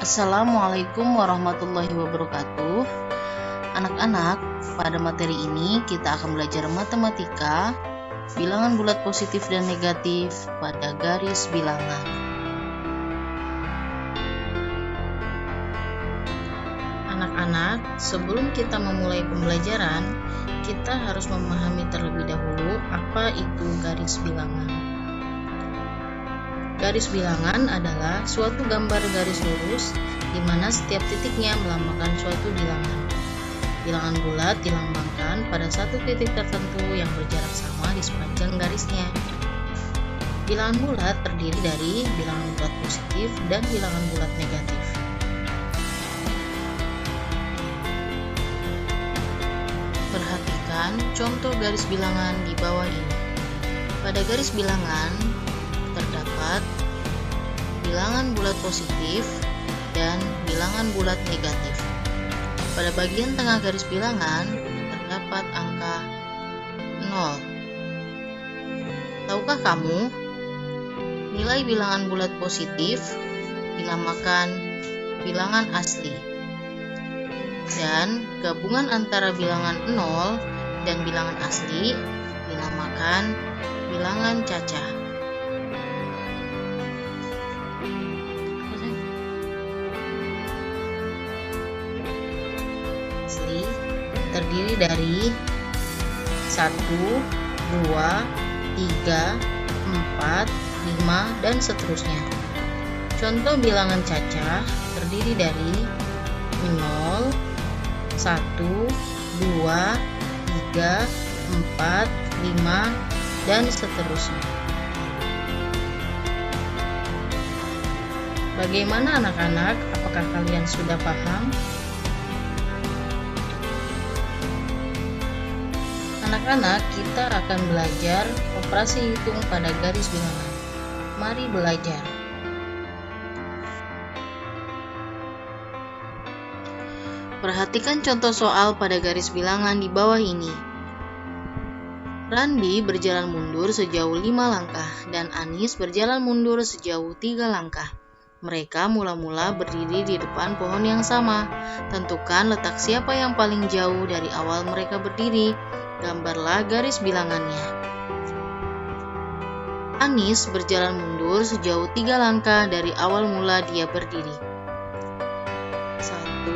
Assalamualaikum warahmatullahi wabarakatuh. Anak-anak, pada materi ini kita akan belajar matematika, bilangan bulat positif dan negatif pada garis bilangan. Anak-anak, sebelum kita memulai pembelajaran, kita harus memahami terlebih dahulu apa itu garis bilangan. Garis bilangan adalah suatu gambar garis lurus di mana setiap titiknya melambangkan suatu bilangan. Bilangan bulat dilambangkan pada satu titik tertentu yang berjarak sama di sepanjang garisnya. Bilangan bulat terdiri dari bilangan bulat positif dan bilangan bulat negatif. Perhatikan contoh garis bilangan di bawah ini. Pada garis bilangan terdapat bilangan bulat positif dan bilangan bulat negatif. Pada bagian tengah garis bilangan terdapat angka 0. Tahukah kamu, nilai bilangan bulat positif dinamakan bilangan asli, dan gabungan antara bilangan 0 dan bilangan asli dinamakan bilangan cacah. Asli terdiri dari 1, 2, 3, 4, 5, dan seterusnya. Contoh bilangan cacah terdiri dari 0, 1, 2, 3, 4, 5, dan seterusnya. Bagaimana anak-anak? Apakah kalian sudah paham? Anak-anak, kita akan belajar operasi hitung pada garis bilangan. Mari belajar. Perhatikan contoh soal pada garis bilangan di bawah ini. Randi berjalan mundur sejauh 5 langkah dan Anis berjalan mundur sejauh 3 langkah. Mereka mula-mula berdiri di depan pohon yang sama. Tentukan letak siapa yang paling jauh dari awal mereka berdiri. Gambarlah garis bilangannya. Anis berjalan mundur sejauh 3 langkah dari awal mula dia berdiri. 1,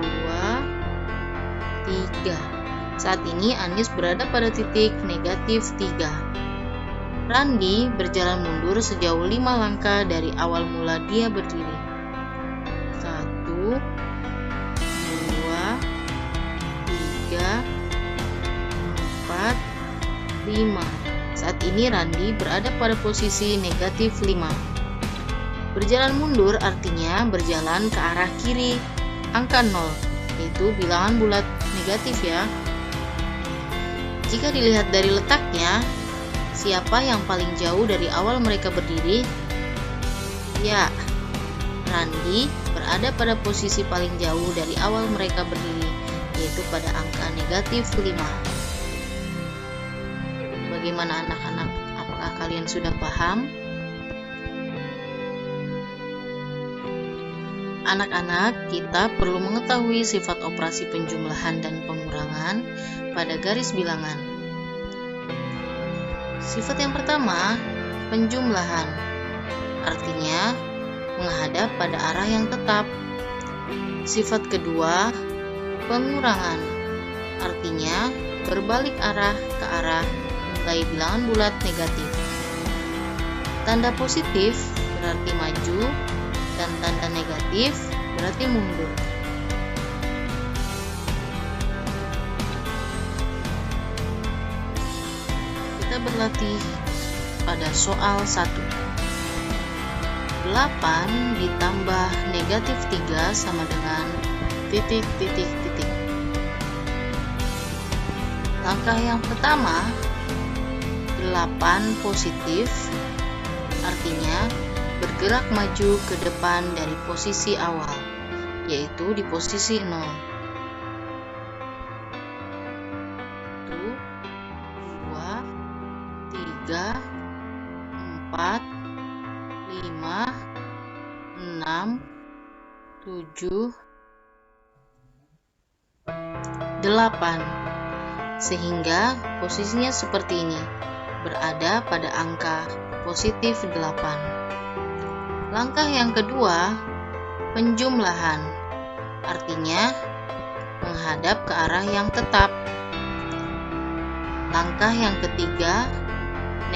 2, 3. Saat ini Anis berada pada titik negatif 3. Randi berjalan mundur sejauh 5 langkah dari awal mula dia berdiri. 1, 2, 3, 4, 5. Saat ini Randi berada pada posisi negatif 5. Berjalan mundur artinya berjalan ke arah kiri angka 0, yaitu bilangan bulat negatif ya. Jika dilihat dari letaknya, siapa yang paling jauh dari awal mereka berdiri? Ya, Randi berada pada posisi paling jauh dari awal mereka berdiri, yaitu pada angka negatif 5. Bagaimana anak-anak? Apakah kalian sudah paham? Anak-anak, kita perlu mengetahui sifat operasi penjumlahan dan pengurangan pada garis bilangan. Sifat yang pertama, penjumlahan. Artinya, menghadap pada arah yang tetap. Sifat kedua, pengurangan. Artinya, berbalik arah ke arah nilai bilangan bulat negatif. Tanda positif berarti maju dan tanda negatif berarti mundur. Kita berlatih pada soal 1. 8 ditambah negatif 3 sama dengan titik. Langkah yang pertama, 8 positif, artinya bergerak maju ke depan dari posisi awal, yaitu di posisi 0. 1, 2, 3, 4, 5, 6, 7, 8. Sehingga posisinya seperti ini, berada pada angka positif 8. Langkah yang kedua, penjumlahan. Artinya menghadap ke arah yang tetap. Langkah yang ketiga,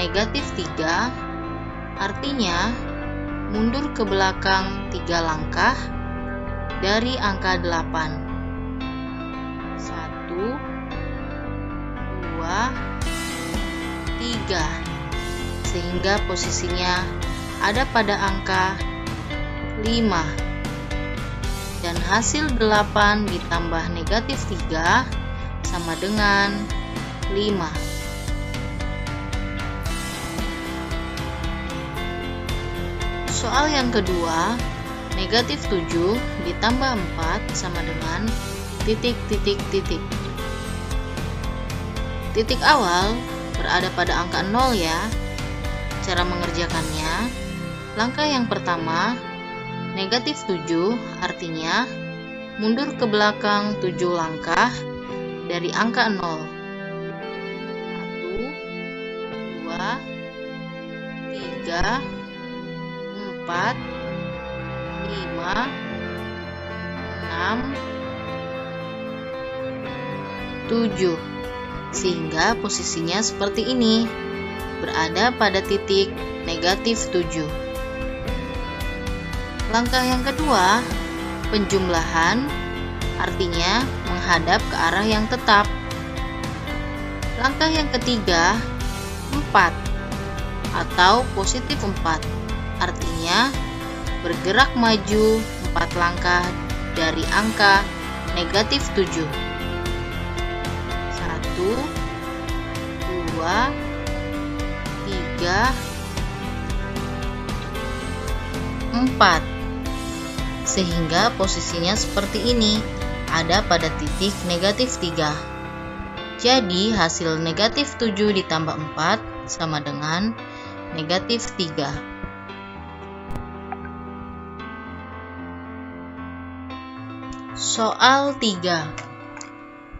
negatif 3, artinya mundur ke belakang 3 langkah dari angka 8. 1, 2, 3. Sehingga posisinya ada pada angka 5. Dan hasil 8 ditambah negatif 3 sama dengan 5. Soal yang kedua, negatif 7 ditambah 4 sama dengan titik. Titik awal berada pada angka 0 ya. Cara mengerjakannya, langkah yang pertama, negatif 7 artinya mundur ke belakang 7 langkah dari angka 0. 1, 2, 3, 4, 5, 6, 7. Sehingga posisinya seperti ini, berada pada titik negatif 7. Langkah yang kedua, penjumlahan, artinya menghadap ke arah yang tetap. Langkah yang ketiga, 4 atau positif 4, artinya bergerak maju 4 langkah dari angka negatif 7. 1, 2, 3, 4. Sehingga posisinya seperti ini, ada pada titik negatif 3. Jadi hasil negatif 7 ditambah 4 sama dengan negatif 3. Soal 3.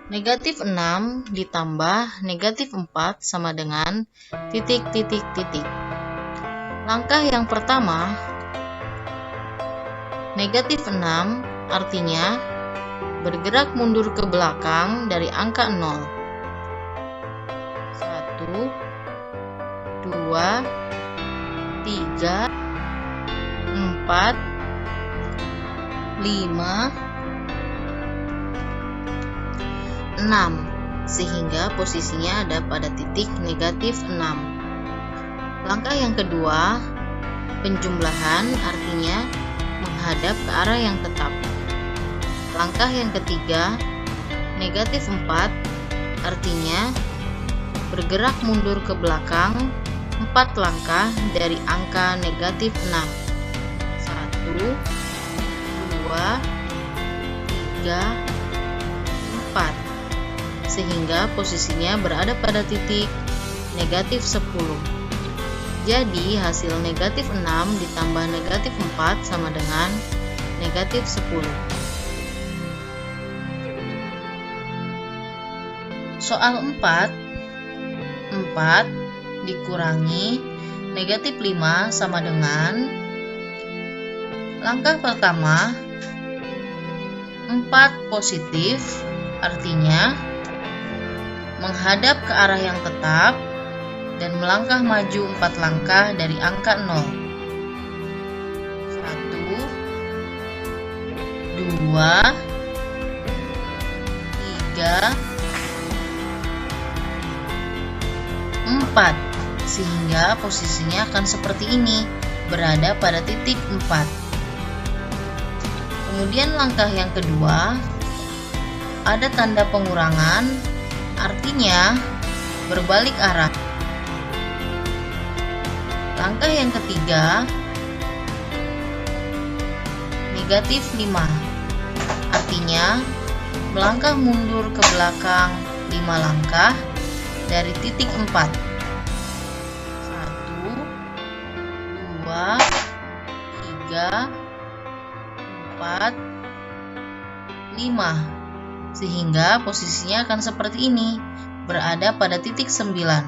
Negatif 6 ditambah negatif 4 sama dengan titik. Langkah yang pertama, negatif 6 artinya bergerak mundur ke belakang dari angka 0. 1, 2, 3, 4, 5, 6. Sehingga posisinya ada pada titik negatif 6. Langkah yang kedua, penjumlahan artinya menghadap ke arah yang tetap. Langkah yang ketiga, negatif 4 artinya bergerak mundur ke belakang 4 langkah dari angka negatif 6. 1, 2, 3, 4. Sehingga posisinya berada pada titik negatif 10. Jadi hasil negatif 6 ditambah negatif 4 sama dengan negatif 10. Soal 4 dikurangi negatif 5 sama dengan, langkah pertama 4 positif, artinya menghadap ke arah yang tetap dan melangkah maju 4 langkah dari angka 0. 1, 2, 3, 4. Sehingga posisinya akan seperti ini, berada pada titik 4. Kemudian langkah yang kedua, ada tanda pengurangan, artinya berbalik arah. Langkah yang ketiga, negatif 5, artinya melangkah mundur ke belakang 5 langkah dari titik 4. 1, 2, 3, 5. Sehingga posisinya akan seperti ini, berada pada titik 9.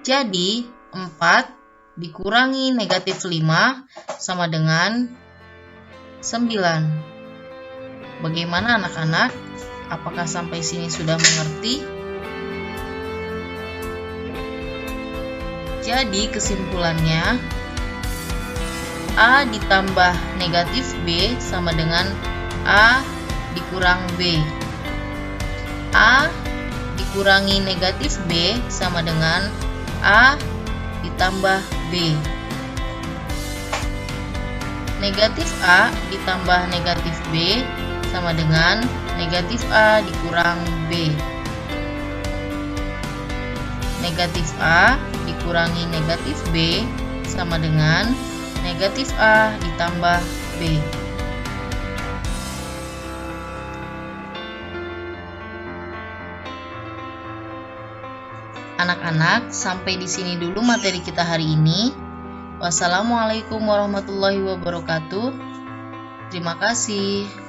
Jadi 4 dikurangi negatif 5 sama dengan 9. Bagaimana anak-anak? Apakah sampai sini sudah mengerti? Jadi kesimpulannya, A ditambah negatif B sama dengan A dikurang B. A dikurangi negatif B sama dengan A ditambah B. Negatif A ditambah negatif B sama dengan negatif A dikurang B. Negatif A dikurangi negatif B sama dengan negatif A ditambah B. Anak-anak, sampai di sini dulu materi kita hari ini. Wassalamualaikum warahmatullahi wabarakatuh. Terima kasih.